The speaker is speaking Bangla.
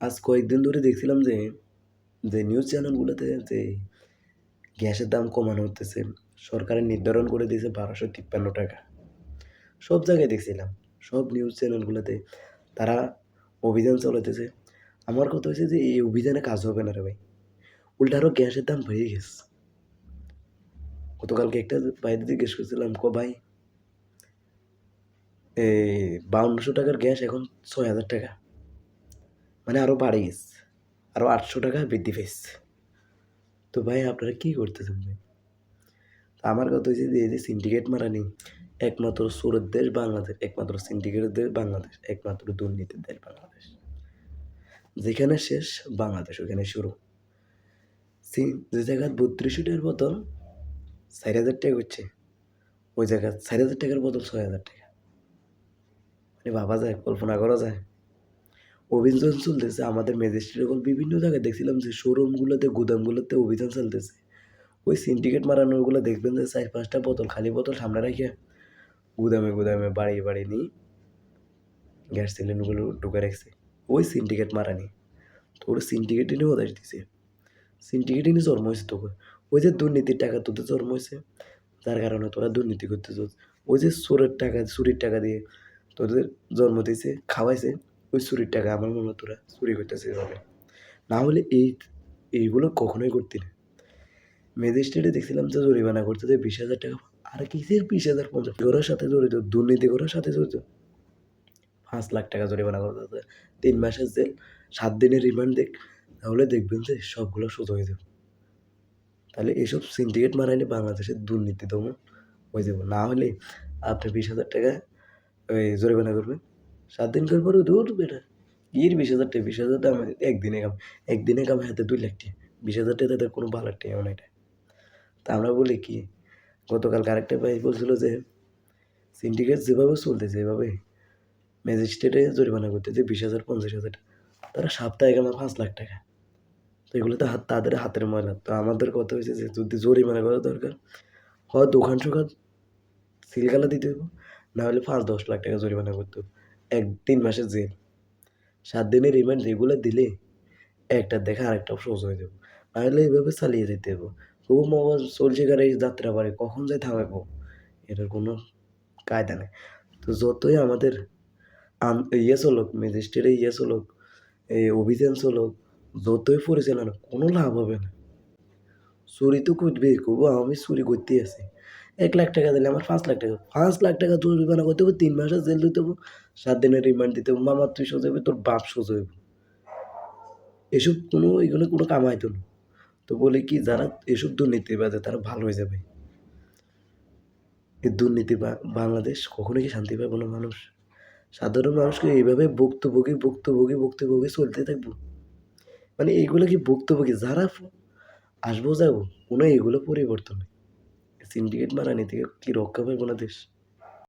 আজ কয়েকদিন ধরে দেখছিলাম যে নিউজ চ্যানেলগুলোতে যে গ্যাসের দাম কমানো হতেছে। সরকারের নির্ধারণ করে দিয়েছে ১২৫৩ টাকা। সব জায়গায় দেখছিলাম, সব নিউজ চ্যানেলগুলোতে তারা অভিযান চালাইতেছে। আমার কথা হচ্ছে যে এই অভিযানে কাজ হবে না রে ভাই, উল্টা আরও গ্যাসের দাম বেড়ে গেছে। গতকালকে একটা ভাইদের জিজ্ঞেস করছিলাম, ভাই এই ৫২০০ টাকার গ্যাস এখন ৬,০০০ টাকা, মানে আরও বাড়ে গেছে, আরও ৮০০ টাকা বৃদ্ধি পেয়েছে। তো ভাই আপনারা কী করতেছেন ভাই? আমার কথা হচ্ছে যে এই যে সিন্ডিকেট মারানি, একমাত্র চোরের দেশ বাংলাদেশ, একমাত্র সিন্ডিকেটের দেশ বাংলাদেশ, একমাত্র দুর্নীতির দেশ বাংলাদেশ। যেখানে শেষ বাংলাদেশ ওখানে শুরু। যে জায়গায় ৩২০০ টাকার বোতল ৪,০০০ টাকা হচ্ছে, ওই জায়গায় ৪,০০০ টাকার বোতল ৬,০০০ টাকা। মানে ভাবা যায়, কল্পনা করা যায়। অভিযান চলতেছে আমাদের ম্যাজিস্ট্রেট বিভিন্ন জায়গায় দেখছিলাম যে শোরুমগুলোতে, গুদামগুলোতে অভিযান চলতেছে। ওই সিন্ডিকেট মারানোগুলো দেখবেন যে ৪-৫টা বোতল, খালি বোতল সামনে রাখিয়া গুদামে গুদামে বাড়িয়ে বাড়িয়ে নিয়ে গ্যাস সিলিন্ডারগুলো ঢুকে রাখছে। ওই সিন্ডিকেট মারানি, তো ওরা সিন্ডিকেটই নিয়ে ওদের দিছে। সিন্ডিকেটই নিয়ে জন্ম হয়েছে তোকে। ওই যে দুর্নীতির টাকা তোদের জন্ম হয়েছে, যার কারণে তোরা দুর্নীতি করতেছ। ওই যে চোরের টাকা, চুরির টাকা দিয়ে তোদের জন্ম দিয়েছে, খাওয়াইছে, ওই চুরির টাকা আমার মনে হয় তোরা চুরি করতেছে এভাবে। না হলে এইগুলো কখনোই করতি না। ম্যাজিস্ট্রেটে দেখছিলাম যে জরিমানা করতেছে ২০,০০০ টাকা। আর কিসের ২০,০০০, ৫০? করার সাথে জড়িত, দুর্নীতি করার সাথে জড়িত ৫,০০,০০০ টাকা জরিমানা করতেছে, ৩ মাসের জেল, ৭ দিনের রিমান্ড দেখ, তাহলে দেখবেন যে সবগুলো সোজা হয়ে যাবে। তাহলে এসব সিন্ডিকেট মারাইলে বাংলাদেশের দুর্নীতি দমন হয়ে যাবে। না হলে আপনি ২০,০০০ টাকা ওই জরিমানা করবেন, ৭ দিন করার পরে ধুর বেটা, কির ২০,০০০ টাকা? ২০,০০০ টাকা একদিনে কাম হাতে ২,০০,০০০ টাকা। ২০,০০০ টাকা তাদের কোনো ভালার টাকাও না এটা। তা আমরা বলি কি, গতকালকে আরেকটা ভাই বলছিল যে সিন্ডিকেট যেভাবে চলতেছে এভাবে ম্যাজিস্ট্রেটে জরিমানা করতেছে ২০,০০০, ৫০,০০০ টাকা। তারা সাপ্তাহে কামায় ৫,০০,০০০ টাকা। তো এগুলো তো তাদের হাতের ময়লা। তো আমাদের কথা হয়েছে যে যদি জরিমানা করা দরকার হয়, দোকান-সোকান সিলগালা দিতে হইব, না হলে ৫-১০ লাখ টাকা জরিমানা করতে হবে। ৩ মাসের জেল, ৭ দিনের রিমান্ড, এগুলো দিলে একটার দেখা আরেকটা সহজ হয়ে যাবে। না হলে এভাবে চালিয়ে যেতে হবে। তবু মহা চলছে গাড়ি যাত্রা বাড়ে, কখন যায় থামাইবো এটার কোনো কায়দা নেই। তো যতই আমাদের চলুক, ম্যাজিস্ট্রেটে চলুক, এই অভিযান চলুক, যতই পরিচালনা, কোনো লাভ হবে না। চুরি তো করবেই, কইবো আমি চুরি করতেই আছি। ১,০০,০০০ টাকা দিলে আমার ৫,০০,০০০ টাকা। ৫,০০,০০০ টাকা জরিমানা করতে হবে, ৩ মাসের জেল দিতে হবে, ৭ দিনের রিমান্ড দিতে হবে। মামা তুই সোজা হইবি, তোর বাপ সোজা হইব। এগুলো কোনো কামাইতো না। তো বলি কি, যারা এসব দুর্নীতিবাজ তারা ভালো হয়ে যাবে। এই দুর্নীতি বাংলাদেশ কখনো কি শান্তি পাবে না মানুষ? সাধারণ মানুষকে এইভাবে ভুক্তভোগী চলতে থাকবো? মানে এইগুলো কি ভুক্তভোগী? যারা আসবো যাবো, কোনো এগুলো পরিবর্তন নেই। সিন্ডিকেট মারানি থেকে কি রক্ষা পাইব না দেশ?